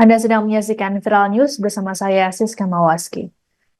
Anda sedang menyaksikan Viral News bersama saya, Siska Mawaski.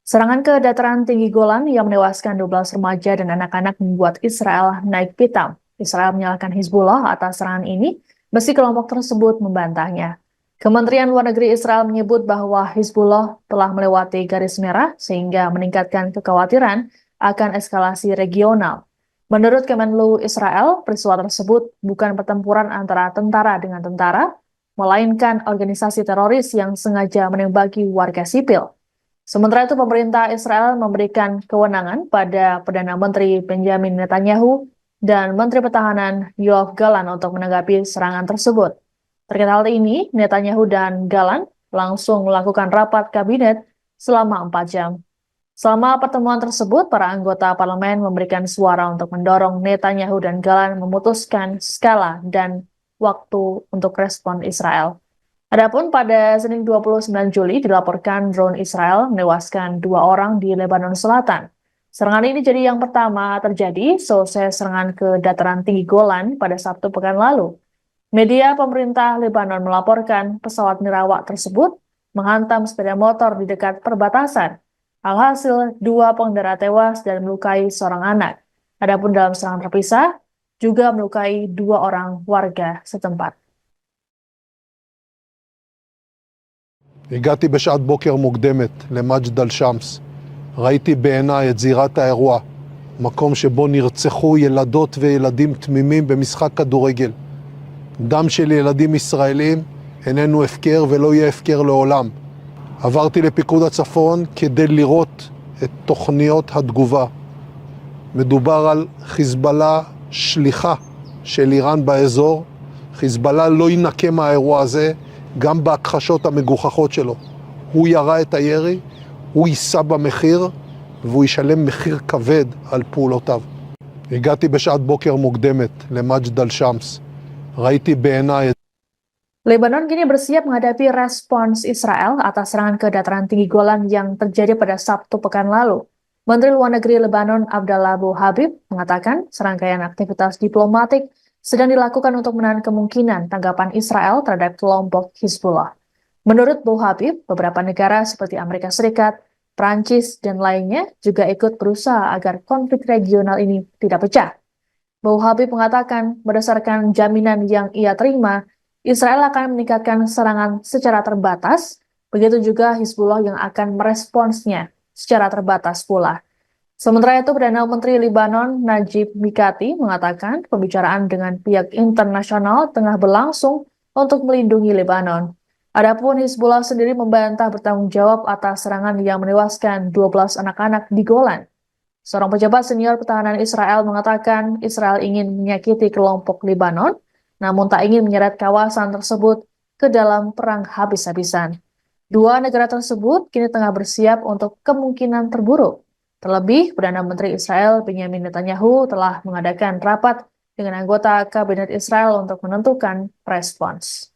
Serangan ke dataran tinggi Golan yang menewaskan 12 remaja dan anak-anak membuat Israel naik pitam. Israel menyalahkan Hizbullah atas serangan ini, meski kelompok tersebut membantahnya. Kementerian Luar Negeri Israel menyebut bahwa Hizbullah telah melewati garis merah sehingga meningkatkan kekhawatiran akan eskalasi regional. Menurut Kemenlu Israel, peristiwa tersebut bukan pertempuran antara tentara dengan tentara, melainkan organisasi teroris yang sengaja menembaki warga sipil. Sementara itu, pemerintah Israel memberikan kewenangan pada Perdana Menteri Benjamin Netanyahu dan Menteri Pertahanan Yoav Gallant untuk menanggapi serangan tersebut. Terkait hal ini, Netanyahu dan Gallant langsung melakukan rapat kabinet selama 4 jam. Selama pertemuan tersebut, para anggota parlemen memberikan suara untuk mendorong Netanyahu dan Gallant memutuskan skala dan waktu untuk respon Israel. Adapun pada Senin 29 Juli dilaporkan drone Israel menewaskan 2 orang di Lebanon Selatan. Serangan ini jadi yang pertama terjadi selesai serangan ke dataran tinggi Golan pada Sabtu pekan lalu. Media pemerintah Lebanon melaporkan pesawat nirawak tersebut menghantam sepeda motor di dekat perbatasan. Alhasil, 2 pengendara tewas dan melukai seorang anak. Adapun dalam serangan terpisah, juga melukai 2 orang warga setempat. הגעתי בשעת בוקר מוקדמת למג'דל שמס. ראיתי בעיניי את זירת האירוע, מקום שבו נרצחו ילדות וילדים תמימים במשחק כדורגל. דם של ילדים ישראלים איננו הפקר ולא יהיה הפקר לעולם. עברתי לפיקוד הצפון כדי לראות את תוכניות התגובה. מדובר על חיזבאללה שליחה של איראן באזור. חיזבאללה לא ינקה מהאירוע הזה, גם בהכחשות המגוחכות שלו. הוא ירה את הירי, הוא יישא במחיר, והוא ישלם מחיר כבד על פעולותיו. הגעתי בשעת בוקר מוקדמת למג'דל שמס. ראיתי בעיניי... Lebanon kini bersiap menghadapi respons Israel atas serangan ke dataran tinggi Golan yang terjadi pada Sabtu pekan lalu. Menteri Luar Negeri Lebanon Abdallah Abu Habib mengatakan serangkaian aktivitas diplomatik sedang dilakukan untuk menahan kemungkinan tanggapan Israel terhadap kelompok Hizbullah. Menurut Abu Habib, beberapa negara seperti Amerika Serikat, Prancis, dan lainnya juga ikut berusaha agar konflik regional ini tidak pecah. Abu Habib mengatakan berdasarkan jaminan yang ia terima, Israel akan meningkatkan serangan secara terbatas, begitu juga Hizbullah yang akan meresponsnya secara terbatas pula. Sementara itu, Perdana Menteri Lebanon Najib Mikati mengatakan pembicaraan dengan pihak internasional tengah berlangsung untuk melindungi Lebanon. Adapun Hizbullah sendiri membantah bertanggung jawab atas serangan yang menewaskan 12 anak-anak di Golan. Seorang pejabat senior pertahanan Israel mengatakan Israel ingin menyakiti kelompok Lebanon, namun tak ingin menyeret kawasan tersebut ke dalam perang habis-habisan. 2 negara tersebut kini tengah bersiap untuk kemungkinan terburuk. Terlebih, Perdana Menteri Israel Benjamin Netanyahu telah mengadakan rapat dengan anggota Kabinet Israel untuk menentukan respons.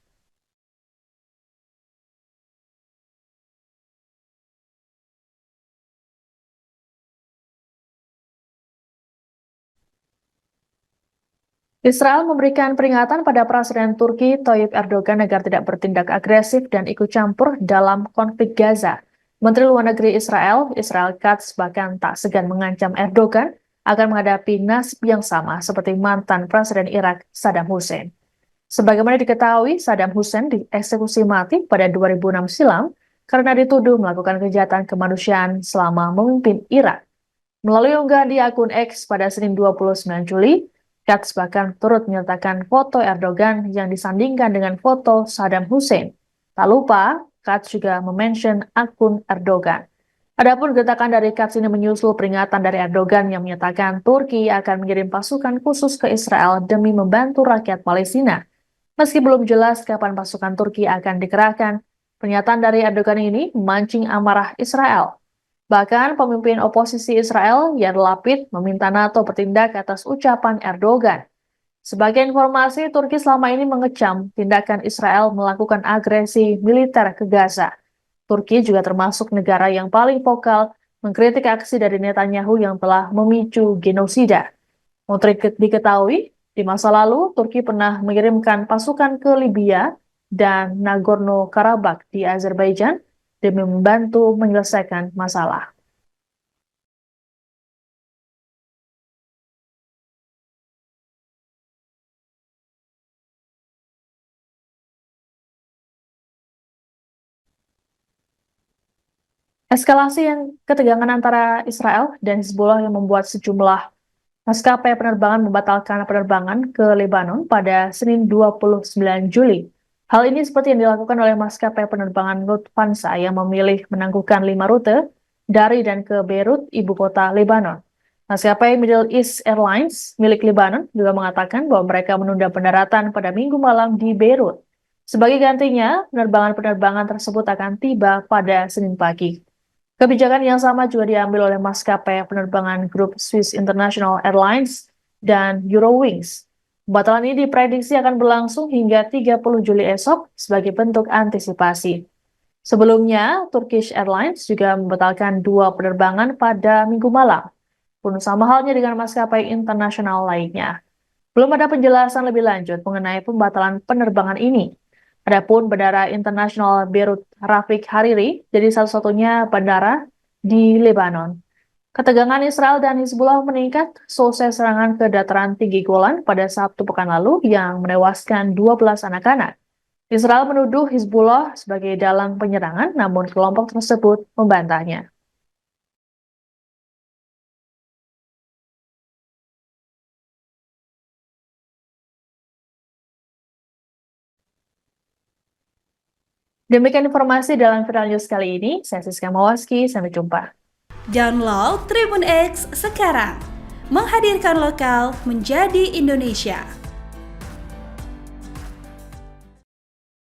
Israel memberikan peringatan pada Presiden Turki Tayyip Erdogan agar tidak bertindak agresif dan ikut campur dalam konflik Gaza. Menteri Luar Negeri Israel Katz bahkan tak segan mengancam Erdogan akan menghadapi nasib yang sama seperti mantan Presiden Irak Saddam Hussein. Sebagaimana diketahui, Saddam Hussein dieksekusi mati pada 2006 silam karena dituduh melakukan kejahatan kemanusiaan selama memimpin Irak. Melalui unggahan di akun X pada Senin 29 Juli, Katz bahkan turut menyertakan foto Erdogan yang disandingkan dengan foto Saddam Hussein. Tak lupa, Katz juga memention akun Erdogan. Adapun gertakan dari Katz ini menyusul peringatan dari Erdogan yang menyatakan Turki akan mengirim pasukan khusus ke Israel demi membantu rakyat Palestina. Meski belum jelas kapan pasukan Turki akan dikerahkan, pernyataan dari Erdogan ini memancing amarah Israel. Bahkan pemimpin oposisi Israel, Yair Lapid, meminta NATO bertindak atas ucapan Erdogan. Sebagai informasi, Turki selama ini mengecam tindakan Israel melakukan agresi militer ke Gaza. Turki juga termasuk negara yang paling vokal mengkritik aksi dari Netanyahu yang telah memicu genosida. Untuk diketahui, di masa lalu Turki pernah mengirimkan pasukan ke Libya dan Nagorno-Karabakh di Azerbaijan demi membantu menyelesaikan masalah. Eskalasi yang ketegangan antara Israel dan Hizbullah yang membuat sejumlah maskapai penerbangan membatalkan penerbangan ke Lebanon pada Senin 29 Juli. Hal ini seperti yang dilakukan oleh maskapai penerbangan Lufthansa yang memilih menangguhkan 5 rute dari dan ke Beirut, ibu kota Lebanon. Maskapai Middle East Airlines milik Lebanon juga mengatakan bahwa mereka menunda pendaratan pada Minggu malam di Beirut. Sebagai gantinya, penerbangan-penerbangan tersebut akan tiba pada Senin pagi. Kebijakan yang sama juga diambil oleh maskapai penerbangan grup Swiss International Airlines dan Eurowings. Pembatalan ini diprediksi akan berlangsung hingga 30 Juli esok sebagai bentuk antisipasi. Sebelumnya, Turkish Airlines juga membatalkan 2 penerbangan pada Minggu malam, pun sama halnya dengan maskapai internasional lainnya. Belum ada penjelasan lebih lanjut mengenai pembatalan penerbangan ini. Adapun Bandara Internasional Beirut Rafik Hariri jadi satu-satunya bandara di Lebanon. Ketegangan Israel dan Hizbullah meningkat selesai serangan ke dataran tinggi Golan pada Sabtu pekan lalu yang menewaskan 12 anak-anak. Israel menuduh Hizbullah sebagai dalang penyerangan, namun kelompok tersebut membantahnya. Demikian informasi dalam Viral News kali ini. Saya Siska Mawaski, sampai jumpa. Download Tribun X sekarang, menghadirkan lokal menjadi Indonesia.